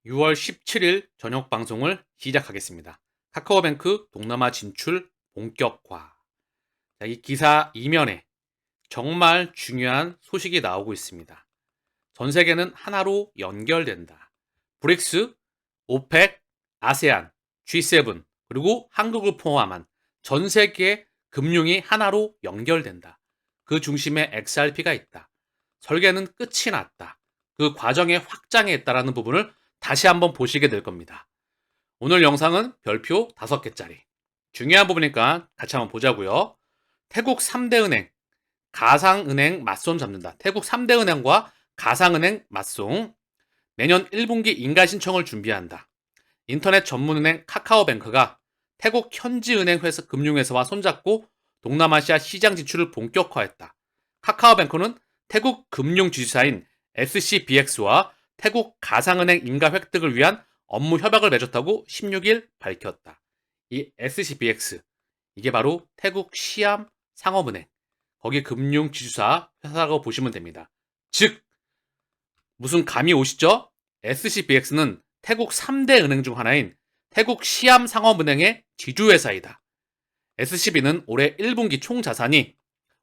6월 17일 저녁 방송을 시작하겠습니다. 카카오뱅크 동남아 진출 본격화. 자, 이 기사 이면에 정말 중요한 소식이 나오고 있습니다. 전 세계는 하나로 연결된다. 브릭스, 오펙, 아세안, G7, 그리고 한국을 포함한 전 세계 금융이 하나로 연결된다. 그 중심에 XRP가 있다. 설계는 끝이 났다. 그 과정의 확장에 있다라는 부분을 다시 한번 보시게 될 겁니다. 오늘 영상은 별표 5개짜리. 중요한 부분이니까 같이 한번 보자고요. 태국 3대 은행, 가상은행 맞손 잡는다. 태국 3대 은행과 가상은행 맞송. 내년 1분기 인가 신청을 준비한다. 인터넷 전문은행 카카오뱅크가 태국 현지은행 회사 금융회사와 손잡고 동남아시아 시장 진출을 본격화했다. 카카오뱅크는 태국 금융지주사인 SCBX와 태국 가상은행 인가 획득을 위한 업무 협약을 맺었다고 16일 밝혔다. 이 SCBX, 이게 바로 태국 시암 상업은행, 거기 금융지주사 회사라고 보시면 됩니다. 즉, 무슨 감이 오시죠? SCBX는 태국 3대 은행 중 하나인 태국 시암 상업은행의 지주회사이다. SCB는 올해 1분기 총 자산이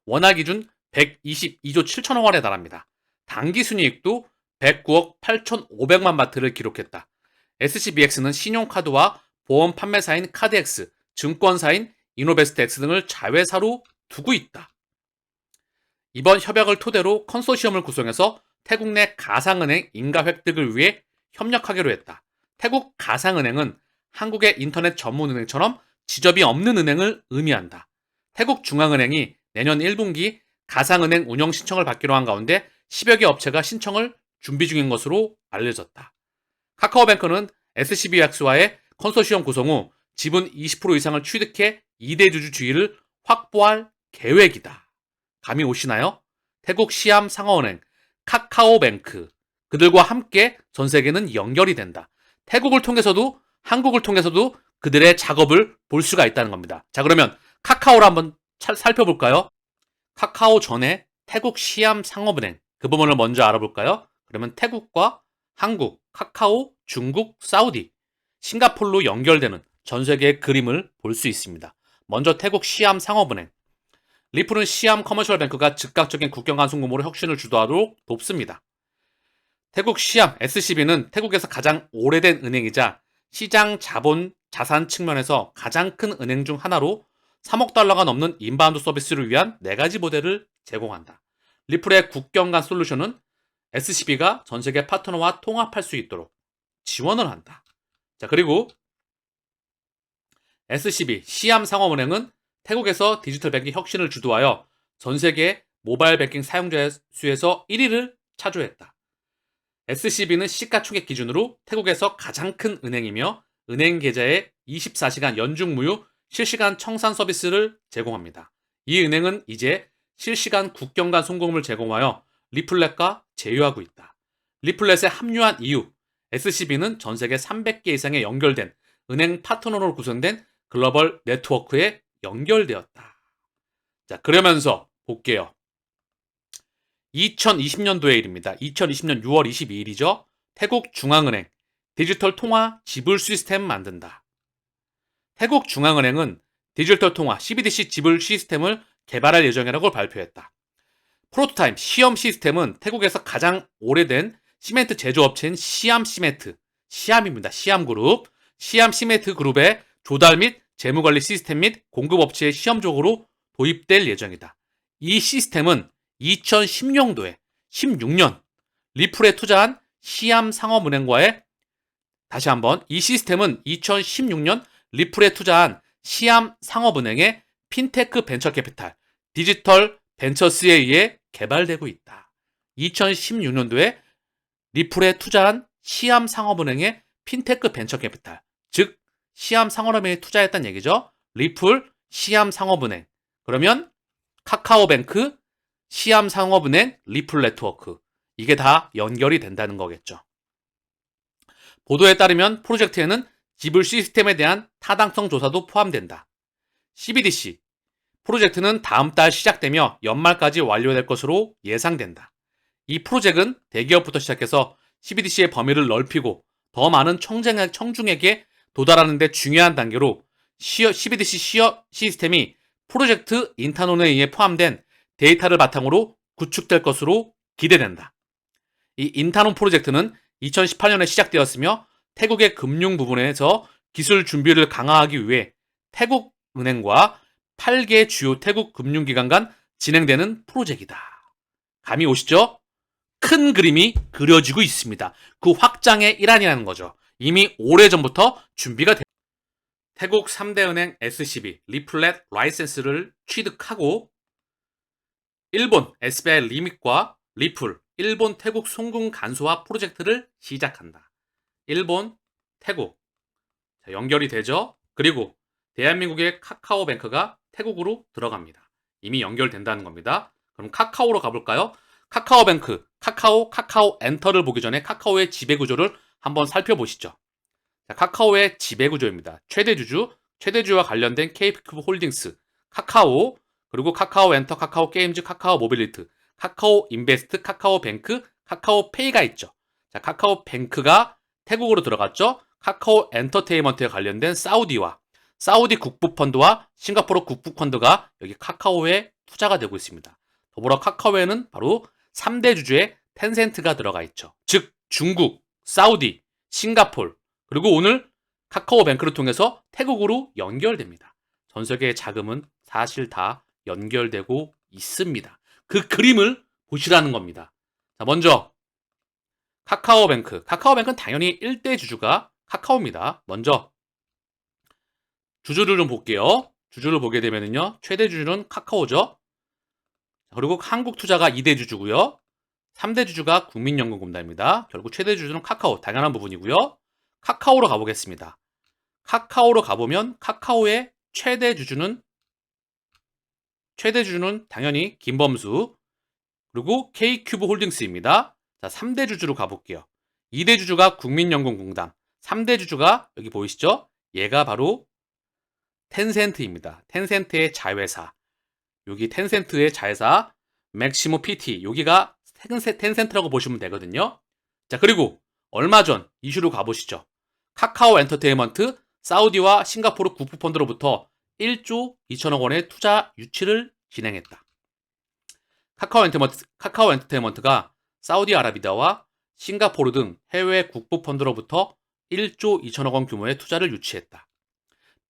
원화 기준 122조 7천억 원에 달합니다. 당기 순이익도 109억 8,500만 바트를 기록했다. SCBX는 신용카드와 보험 판매사인 카드X, 증권사인 이노베스트X 등을 자회사로 두고 있다. 이번 협약을 토대로 컨소시엄을 구성해서 태국 내 가상은행 인가 획득을 위해 협력하기로 했다. 태국 가상은행은 한국의 인터넷 전문은행처럼 지점이 없는 은행을 의미한다. 태국 중앙은행이 내년 1분기 가상은행 운영 신청을 받기로 한 가운데 10여 개 업체가 신청을 준비 중인 것으로 알려졌다. 카카오뱅크는 SCBX와의 컨소시엄 구성 후 지분 20% 이상을 취득해 2대 주주 주의를 확보할 계획이다. 감이 오시나요? 태국 시암 상어은행, 카카오뱅크, 그들과 함께 전 세계는 연결이 된다. 태국을 통해서도 한국을 통해서도 그들의 작업을 볼 수가 있다는 겁니다. 자, 그러면 카카오를 한번 살펴볼까요? 카카오 전에 태국 시암 상업은행, 그 부분을 먼저 알아볼까요? 그러면 태국과 한국, 카카오, 중국, 사우디, 싱가폴로 연결되는 전 세계의 그림을 볼 수 있습니다. 먼저 태국 시암 상업은행. 리플은 시암 커머셜뱅크가 즉각적인 국경 간 송금으로 혁신을 주도하도록 돕습니다. 태국 시암 SCB는 태국에서 가장 오래된 은행이자 시장 자본 자산 측면에서 가장 큰 은행 중 하나로 3억 달러가 넘는 인바운드 서비스를 위한 4가지 모델을 제공한다. 리플의 국경 간 솔루션은 SCB가 전 세계 파트너와 통합할 수 있도록 지원을 한다. 자, 그리고 SCB 시암 상업은행은 태국에서 디지털 뱅킹 혁신을 주도하여 전 세계 모바일 뱅킹 사용자 수에서 1위를 차지했다. SCB는 시가총액 기준으로 태국에서 가장 큰 은행이며 은행 계좌에 24시간 연중 무휴 실시간 청산 서비스를 제공합니다. 이 은행은 이제 실시간 국경 간 송금을 제공하여 리플렛과 제휴하고 있다. 리플렛에 합류한 이후 SCB는 전 세계 300개 이상의 연결된 은행 파트너로 구성된 글로벌 네트워크에 연결되었다. 자, 그러면서 볼게요. 2020년도의 일입니다. 2020년 6월 22일이죠. 태국 중앙은행 디지털 통화 지불 시스템 만든다. 태국 중앙은행은 디지털 통화 CBDC 지불 시스템을 개발할 예정이라고 발표했다. 프로토타입 시험 시스템은 태국에서 가장 오래된 시멘트 제조업체인 시암 시멘트, 시암입니다. 시암그룹, 시암 시멘트 그룹의 조달 및 재무관리 시스템 및 공급업체의 시험적으로 도입될 예정이다. 이 시스템은 2010년도에 16년 리플에 투자한 시암 상업은행과의 다시 한번 이 시스템은 2016년 리플에 투자한 시암 상업은행의 핀테크 벤처 캐피탈 디지털 벤처스에 의해 개발되고 있다. 2016년도에 리플에 투자한 시암 상업은행의 핀테크 벤처 캐피탈, 즉 시암 상업은행에 투자했다는 얘기죠. 리플, 시암 상업은행. 그러면 카카오뱅크, 시암 상업은행, 리플 네트워크. 이게 다 연결이 된다는 거겠죠. 보도에 따르면 프로젝트에는 지불 시스템에 대한 타당성 조사도 포함된다. CBDC 프로젝트는 다음 달 시작되며 연말까지 완료될 것으로 예상된다. 이 프로젝트는 대기업부터 시작해서 CBDC의 범위를 넓히고 더 많은 청중에게 도달하는 데 중요한 단계로 12DC 시스템이 프로젝트 인타논에 의해 포함된 데이터를 바탕으로 구축될 것으로 기대된다. 이 인타논 프로젝트는 2018년에 시작되었으며 태국의 금융 부분에서 기술 준비를 강화하기 위해 태국은행과 8개 주요 태국 금융기관 간 진행되는 프로젝트이다. 감이 오시죠? 큰 그림이 그려지고 있습니다. 그 확장의 일환이라는 거죠. 이미 오래전부터 준비가 됩니다. 태국 3대 은행 SCB 리플렛 라이센스를 취득하고 일본 SBI 리밋과 리플 일본 태국 송금 간소화 프로젝트를 시작한다. 일본, 태국 연결이 되죠. 그리고 대한민국의 카카오뱅크가 태국으로 들어갑니다. 이미 연결된다는 겁니다. 그럼 카카오로 가볼까요? 카카오뱅크, 카카오 엔터를 보기 전에 카카오의 지배구조를 한번 살펴보시죠. 자, 카카오의 지배구조입니다. 최대주와 관련된 K큐브 홀딩스, 카카오, 그리고 카카오 엔터, 카카오 게임즈, 카카오 모빌리티, 카카오 인베스트, 카카오뱅크, 카카오페이가 있죠. 자, 카카오뱅크가 태국으로 들어갔죠. 카카오 엔터테인먼트에 관련된 사우디 국부펀드와 싱가포르 국부펀드가 여기 카카오에 투자가 되고 있습니다. 더불어 카카오에는 바로 3대 주주의 텐센트가 들어가 있죠. 즉 중국, 사우디, 싱가포르, 그리고 오늘 카카오뱅크를 통해서 태국으로 연결됩니다. 전 세계의 자금은 사실 다 연결되고 있습니다. 그 그림을 보시라는 겁니다. 자, 먼저 카카오뱅크는 당연히 1대 주주가 카카오입니다. 먼저 주주를 좀 볼게요. 주주를 보게 되면요, 최대 주주는 카카오죠. 그리고 한국투자가 2대 주주고요. 3대 주주가 국민연금공단입니다. 결국 최대 주주는 카카오, 당연한 부분이고요. 카카오로 가보겠습니다. 카카오로 가보면 카카오의 최대 주주는 당연히 김범수, 그리고 K큐브 홀딩스입니다. 자, 3대 주주로 가볼게요. 2대 주주가 국민연금공단, 3대 주주가 여기 보이시죠? 얘가 바로 텐센트입니다. 텐센트의 자회사. 여기 텐센트의 자회사 맥시모 PT, 여기가 텐센트라고 보시면 되거든요. 자, 그리고 얼마 전 이슈로 가보시죠. 카카오 엔터테인먼트 사우디와 싱가포르 국부펀드로부터 1조 2천억 원의 투자 유치를 진행했다. 카카오 엔터테인먼트가 사우디아라비아와 싱가포르 등 해외 국부펀드로부터 1조 2천억 원 규모의 투자를 유치했다.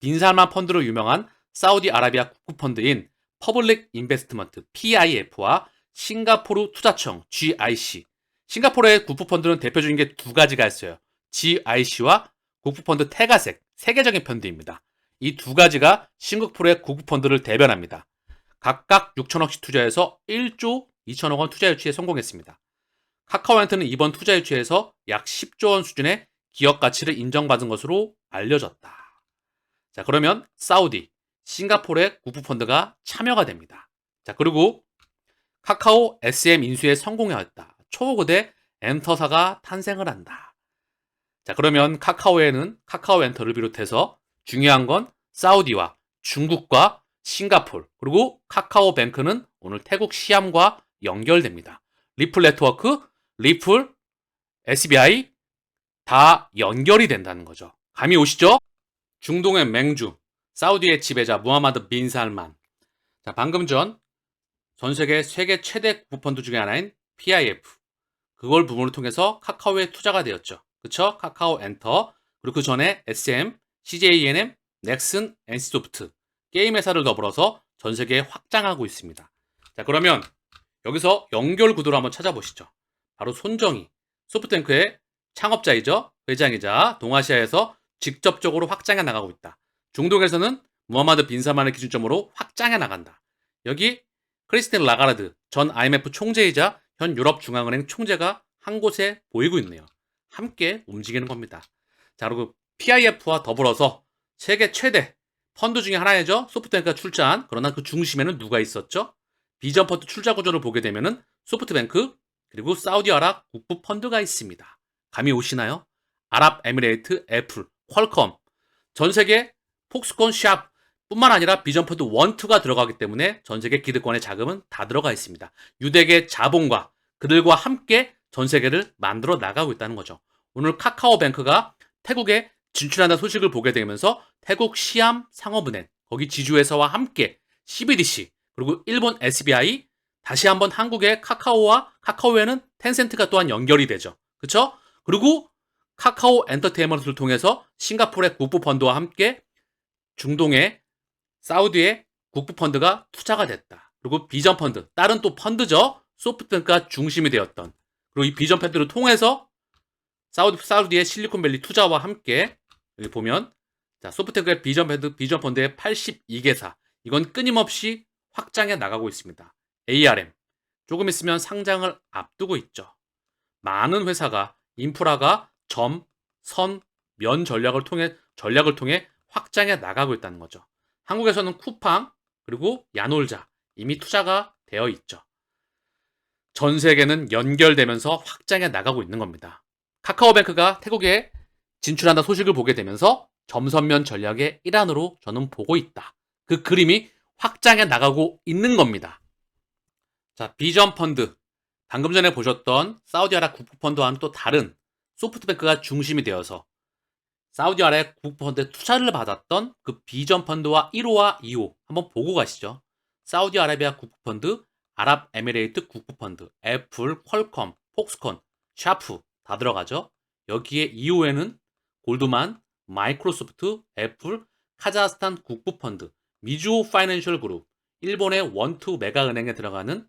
빈살만 펀드로 유명한 사우디아라비아 국부펀드인 퍼블릭 인베스트먼트 PIF와 싱가포르 투자청 GIC, 싱가포르의 국부펀드는 대표적인 게 두 가지가 있어요. GIC와 국부펀드 테가색, 세계적인 펀드입니다. 이 두 가지가 싱가포르의 국부펀드를 대변합니다. 각각 6천억씩 투자해서 1조 2천억 원 투자 유치에 성공했습니다. 카카오엔트는 이번 투자 유치에서 약 10조 원 수준의 기업 가치를 인정받은 것으로 알려졌다. 자, 그러면 사우디, 싱가포르의 국부펀드가 참여가 됩니다. 자, 그리고 카카오 SM 인수에 성공하였다. 초거대 엔터사가 탄생을 한다. 자, 그러면 카카오에는 카카오엔터를 비롯해서 중요한 건 사우디와 중국과 싱가포르, 그리고 카카오뱅크는 오늘 태국 시암과 연결됩니다. 리플 네트워크, 리플, SBI 다 연결이 된다는 거죠. 감이 오시죠? 중동의 맹주, 사우디의 지배자 무하마드 빈 살만. 자, 방금 전 세계 최대 국부펀드 중에 하나인 PIF, 그걸 부분을 통해서 카카오에 투자가 되었죠. 그쵸? 카카오 엔터, 그리고 그 전에 SM, CJENM, 넥슨, NC소프트, 게임 회사를 더불어서 전 세계에 확장하고 있습니다. 자, 그러면 여기서 연결 구도를 한번 찾아보시죠. 바로 손정희, 소프트뱅크의 창업자이죠. 회장이자 동아시아에서 직접적으로 확장해 나가고 있다. 중동에서는 무하마드 빈 살만을 기준점으로 확장해 나간다. 여기 크리스틴 라가르드 전 IMF 총재이자 현 유럽중앙은행 총재가 한 곳에 보이고 있네요. 함께 움직이는 겁니다. 자, 그리고 PIF와 더불어서 세계 최대 펀드 중에 하나이죠. 소프트뱅크가 출자한, 그러나 그 중심에는 누가 있었죠? 비전 펀드 출자 구조를 보게 되면은 소프트뱅크, 그리고 사우디아랍 국부 펀드가 있습니다. 감이 오시나요? 아랍에미레이트, 애플, 퀄컴, 전 세계 폭스콘 샵 뿐만 아니라 비전 펀드 1, 2가 들어가기 때문에 전 세계 기득권의 자금은 다 들어가 있습니다. 유대계 자본과 그들과 함께 전 세계를 만들어 나가고 있다는 거죠. 오늘 카카오뱅크가 태국에 진출한다는 소식을 보게 되면서 태국 시암 상업은행, 거기 지주회사와 함께 CBDC, 그리고 일본 SBI, 다시 한번 한국의 카카오와 카카오에는 텐센트가 또한 연결이 되죠. 그쵸? 그리고 카카오 엔터테인먼트를 통해서 싱가포르의 국부펀드와 함께 중동의 사우디의 국부펀드가 투자가 됐다. 그리고 비전펀드, 다른 또 펀드죠. 소프트뱅크가 중심이 되었던. 그리고 이 비전펀드를 통해서 사우디의 실리콘밸리 투자와 함께 여기 보면 자, 소프트뱅크의 비전펀드의 82개사. 이건 끊임없이 확장해 나가고 있습니다. ARM. 조금 있으면 상장을 앞두고 있죠. 많은 회사가 인프라가 점, 선, 면 전략을 통해 확장해 나가고 있다는 거죠. 한국에서는 쿠팡 그리고 야놀자 이미 투자가 되어 있죠. 전 세계는 연결되면서 확장해 나가고 있는 겁니다. 카카오뱅크가 태국에 진출한다 소식을 보게 되면서 점선면 전략의 일환으로 저는 보고 있다. 그 그림이 확장해 나가고 있는 겁니다. 자, 비전 펀드. 방금 전에 보셨던 사우디아라 국부펀드와는 또 다른 소프트뱅크가 중심이 되어서 사우디아라비아 국부펀드에 투자를 받았던 그 비전 펀드와 1호와 2호 한번 보고 가시죠. 사우디아라비아 국부펀드, 아랍에미레이트 국부펀드, 애플, 퀄컴, 폭스콘, 샤프 다 들어가죠. 여기에 2호에는 골드만, 마이크로소프트, 애플, 카자흐스탄 국부펀드, 미주호 파이낸셜 그룹, 일본의 원투 메가은행에 들어가는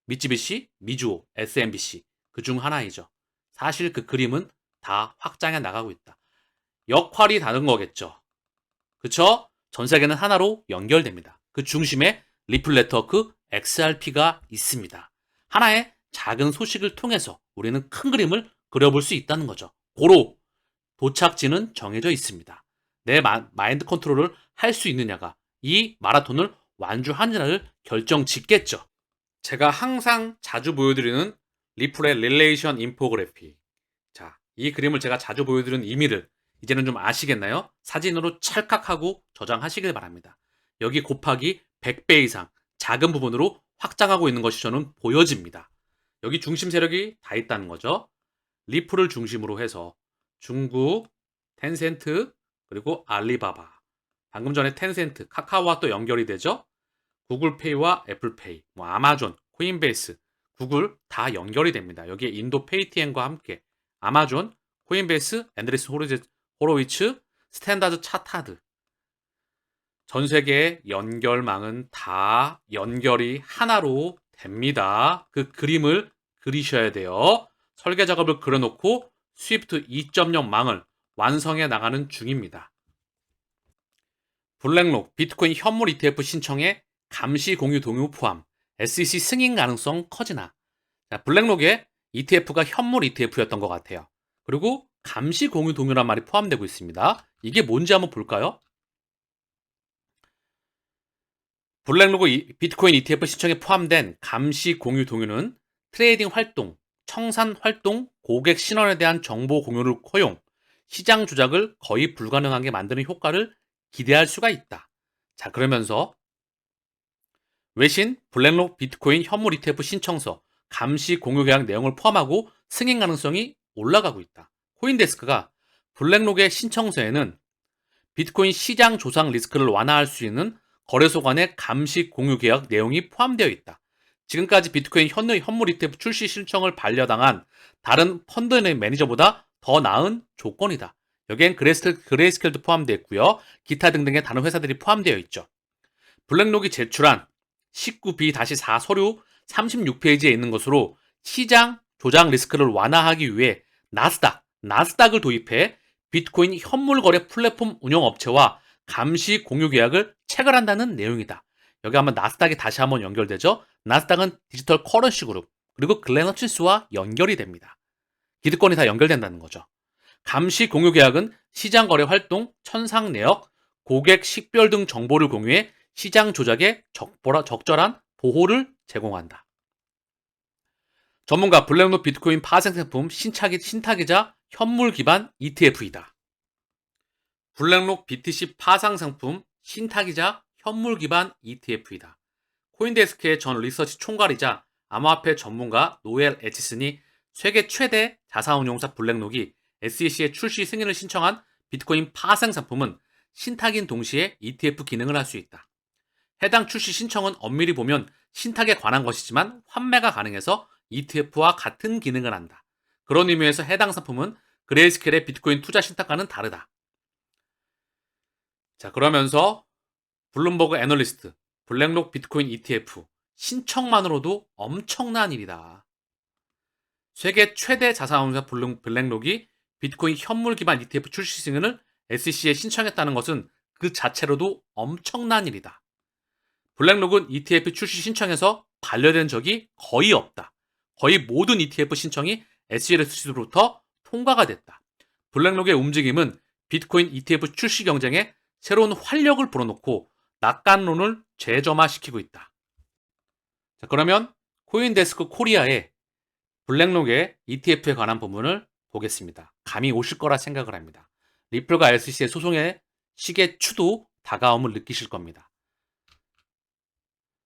미쯔비시, 미주호, SMBC 그 중 하나이죠. 사실 그 그림은 다 확장해 나가고 있다. 역할이 다른 거겠죠. 그쵸? 전 세계는 하나로 연결됩니다. 그 중심에 리플 네트워크 XRP가 있습니다. 하나의 작은 소식을 통해서 우리는 큰 그림을 그려볼 수 있다는 거죠. 고로 도착지는 정해져 있습니다. 내 마인드 컨트롤을 할 수 있느냐가 이 마라톤을 완주하느냐를 결정짓겠죠. 제가 항상 자주 보여드리는 리플의 릴레이션 인포그래피. 자, 이 그림을 제가 자주 보여드리는 의미를 이제는 좀 아시겠나요? 사진으로 찰칵하고 저장하시길 바랍니다. 여기 곱하기 100배 이상 작은 부분으로 확장하고 있는 것이 저는 보여집니다. 여기 중심 세력이 다 있다는 거죠. 리플을 중심으로 해서 중국, 텐센트, 그리고 알리바바. 방금 전에 텐센트, 카카오와 또 연결이 되죠. 구글페이와 애플페이, 뭐 아마존, 코인베이스, 구글 다 연결이 됩니다. 여기에 인도 페이티엠과 함께 아마존, 코인베이스, 앤드레스 호로위츠, 스탠다드 차타드. 전 세계의 연결망은 다 연결이 하나로 됩니다. 그 그림을 그리셔야 돼요. 설계 작업을 그려놓고 스위프트 2.0 망을 완성해 나가는 중입니다. 블랙록 비트코인 현물 ETF 신청에 감시 공유 동의 포함, SEC 승인 가능성 커지나. 자, 블랙록에 ETF가 현물 ETF였던 것 같아요. 그리고 감시 공유 동의란 말이 포함되고 있습니다. 이게 뭔지 한번 볼까요? 블랙록의 비트코인 ETF 신청에 포함된 감시 공유 동의는 트레이딩 활동, 청산 활동, 고객 신원에 대한 정보 공유를 허용, 시장 조작을 거의 불가능하게 만드는 효과를 기대할 수가 있다. 자, 그러면서 외신 블랙록 비트코인 현물 ETF 신청서 감시 공유 계약 내용을 포함하고 승인 가능성이 올라가고 있다. 코인데스크가 블랙록의 신청서에는 비트코인 시장 조작 리스크를 완화할 수 있는 거래소 간의 감시 공유 계약 내용이 포함되어 있다. 지금까지 비트코인 현물 ETF 출시 신청을 반려당한 다른 펀드 매니저보다 더 나은 조건이다. 여기엔 그레이스켈도 포함되어 있고요. 기타 등등의 다른 회사들이 포함되어 있죠. 블랙록이 제출한 19B-4 서류 36페이지에 있는 것으로 시장 조작 리스크를 완화하기 위해 나스닥을 도입해 비트코인 현물 거래 플랫폼 운영업체와 감시 공유 계약을 체결한다는 내용이다. 여기 한번 나스닥이 다시 한번 연결되죠. 나스닥은 디지털 커런시 그룹 그리고 글렌허친스와 연결이 됩니다. 기득권이 다 연결된다는 거죠. 감시 공유 계약은 시장 거래 활동, 천상 내역, 고객 식별 등 정보를 공유해 시장 조작에 적절한 보호를 제공한다. 전문가 블랙록 비트코인 파생 상품 신탁이자 현물 기반 ETF이다. 블랙록 BTC 파상 상품 신탁이자 현물 기반 ETF이다. 코인데스크의 전 리서치 총괄이자 암호화폐 전문가 노엘 에치슨이 세계 최대 자산운용사 블랙록이 SEC의 출시 승인을 신청한 비트코인 파생 상품은 신탁인 동시에 ETF 기능을 할 수 있다. 해당 출시 신청은 엄밀히 보면 신탁에 관한 것이지만 환매가 가능해서 ETF와 같은 기능을 한다. 그런 의미에서 해당 상품은 그레이스케일의 비트코인 투자 신탁과는 다르다. 자, 그러면서 블룸버그 애널리스트, 블랙록 비트코인 ETF 신청만으로도 엄청난 일이다. 세계 최대 자산운용사 블랙록이 비트코인 현물 기반 ETF 출시 승인을 SEC에 신청했다는 것은 그 자체로도 엄청난 일이다. 블랙록은 ETF 출시 신청에서 반려된 적이 거의 없다. 거의 모든 ETF 신청이 SEC로부터 통과가 됐다. 블랙록의 움직임은 비트코인 ETF 출시 경쟁에 새로운 활력을 불어넣고 낙관론을 재점화시키고 있다. 자, 그러면 코인데스크 코리아의 블랙록의 ETF에 관한 부분을 보겠습니다. 감이 오실 거라 생각을 합니다. 리플과 SEC의 소송의 시계 추도 다가옴을 느끼실 겁니다.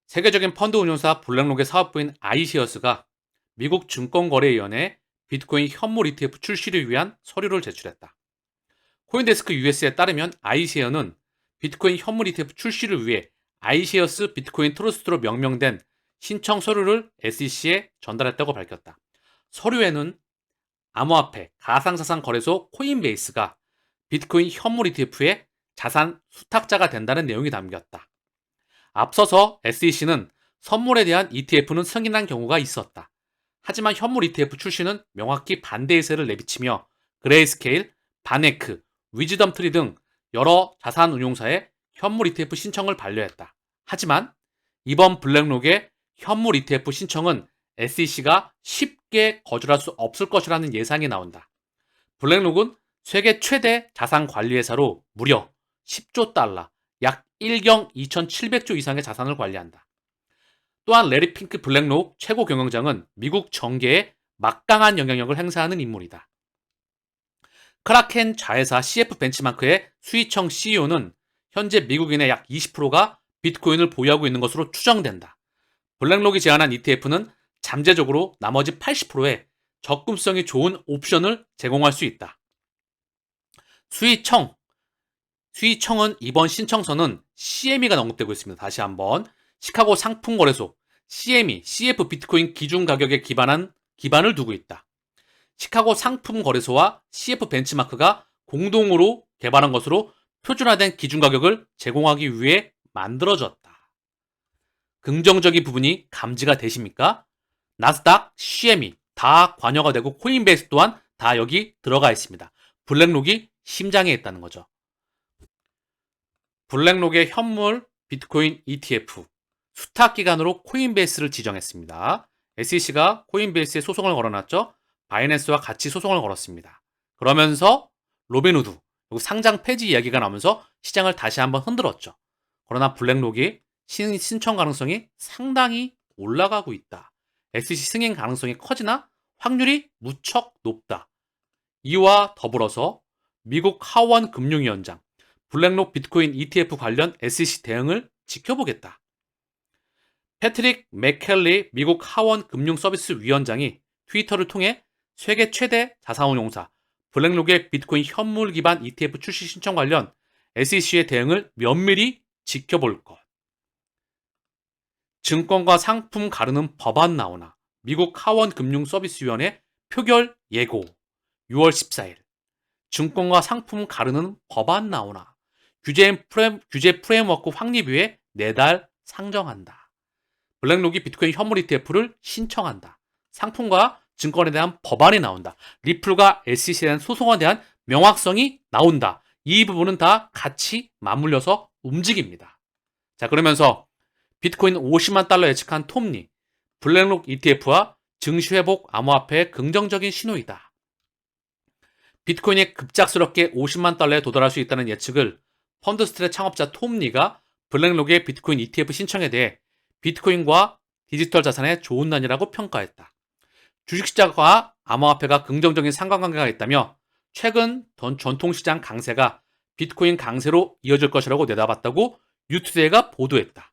세계적인 펀드 운용사 블랙록의 사업부인 아이시어스가 미국 증권거래위원회에 비트코인 현물 ETF 출시를 위한 서류를 제출했다. 코인데스크 US에 따르면 아이시어는 비트코인 현물 ETF 출시를 위해 아이시어스 비트코인 트러스트로 명명된 신청 서류를 SEC에 전달했다고 밝혔다. 서류에는 암호화폐 가상자산 거래소 코인베이스가 비트코인 현물 ETF의 자산 수탁자가 된다는 내용이 담겼다. 앞서서 SEC는 선물에 대한 ETF는 승인한 경우가 있었다. 하지만 현물 ETF 출시는 명확히 반대 의사를 내비치며 그레이스케일, 바네크, 위즈덤트리 등 여러 자산운용사의 현물 ETF 신청을 반려했다. 하지만 이번 블랙록의 현물 ETF 신청은 SEC가 쉽게 거절할 수 없을 것이라는 예상이 나온다. 블랙록은 세계 최대 자산관리회사로 무려 10조 달러, 약 1경 2,700조 이상의 자산을 관리한다. 또한 레리 핑크 블랙록 최고 경영장은 미국 정계에 막강한 영향력을 행사하는 인물이다. 크라켄 자회사 CF 벤치마크의 수희청 CEO는 현재 미국인의 약 20%가 비트코인을 보유하고 있는 것으로 추정된다. 블랙록이 제안한 ETF는 잠재적으로 나머지 80%의 접근성이 좋은 옵션을 제공할 수 있다. 수희청은 이번 신청서는 CME가 언급되고 있습니다. 다시 한번 시카고 상품거래소 CME, CF 비트코인 기준 가격에 기반을 두고 있다. 시카고 상품거래소와 CF 벤치마크가 공동으로 개발한 것으로 표준화된 기준 가격을 제공하기 위해 만들어졌다. 긍정적인 부분이 감지가 되십니까? 나스닥, CME 다 관여가 되고 코인베이스 또한 다 여기 들어가 있습니다. 블랙록이 심장에 있다는 거죠. 블랙록의 현물 비트코인 ETF 수탁 기관으로 코인베이스를 지정했습니다. SEC가 코인베이스에 소송을 걸어놨죠. 바이낸스와 같이 소송을 걸었습니다. 그러면서 로빈후드 상장 폐지 이야기가 나오면서 시장을 다시 한번 흔들었죠. 그러나 블랙록이 신청 가능성이 상당히 올라가고 있다. SEC 승인 가능성이 커지나 확률이 무척 높다. 이와 더불어서 미국 하원 금융위원장 블랙록 비트코인 ETF 관련 SEC 대응을 지켜보겠다. 패트릭 맥켈리 미국 하원 금융서비스위원장이 트위터를 통해 세계 최대 자산운용사 블랙록의 비트코인 현물 기반 ETF 출시 신청 관련 SEC의 대응을 면밀히 지켜볼 것. 증권과 상품 가르는 법안 나오나 미국 하원 금융서비스위원회 표결 예고 6월 14일 증권과 상품 가르는 법안 나오나 규제 프레임워크 확립위에 내달 상정한다. 블랙록이 비트코인 현물 ETF를 신청한다. 상품과 증권에 대한 법안이 나온다. 리플과 SEC에 대한 소송에 대한 명확성이 나온다. 이 부분은 다 같이 맞물려서 움직입니다. 자, 그러면서 비트코인 50만 달러 예측한 톰리, 블랙록 ETF와 증시 회복 암호화폐의 긍정적인 신호이다. 비트코인이 급작스럽게 50만 달러에 도달할 수 있다는 예측을 펀드스트랩 창업자 톰리가 블랙록의 비트코인 ETF 신청에 대해 비트코인과 디지털 자산의 좋은 난이라고 평가했다. 주식시장과 암호화폐가 긍정적인 상관관계가 있다며 최근 전통시장 강세가 비트코인 강세로 이어질 것이라고 내다봤다고 뉴투데이가 보도했다.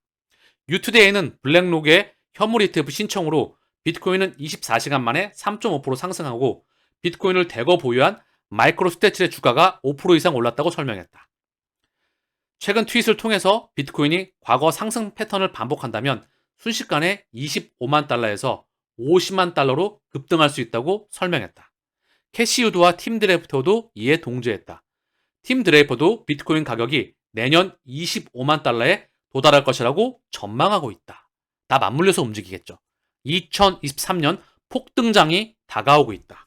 뉴투데이는 블랙록의 현물 ETF 신청으로 비트코인은 24시간 만에 3.5% 상승하고 비트코인을 대거 보유한 마이크로스트레치의 주가가 5% 이상 올랐다고 설명했다. 최근 트윗을 통해서 비트코인이 과거 상승 패턴을 반복한다면 순식간에 25만 달러에서 50만 달러로 급등할 수 있다고 설명했다. 캐시우드와 팀 드레이퍼도 이에 동조했다. 팀 드레이퍼도 비트코인 가격이 내년 25만 달러에 도달할 것이라고 전망하고 있다. 다 맞물려서 움직이겠죠. 2023년 폭등장이 다가오고 있다.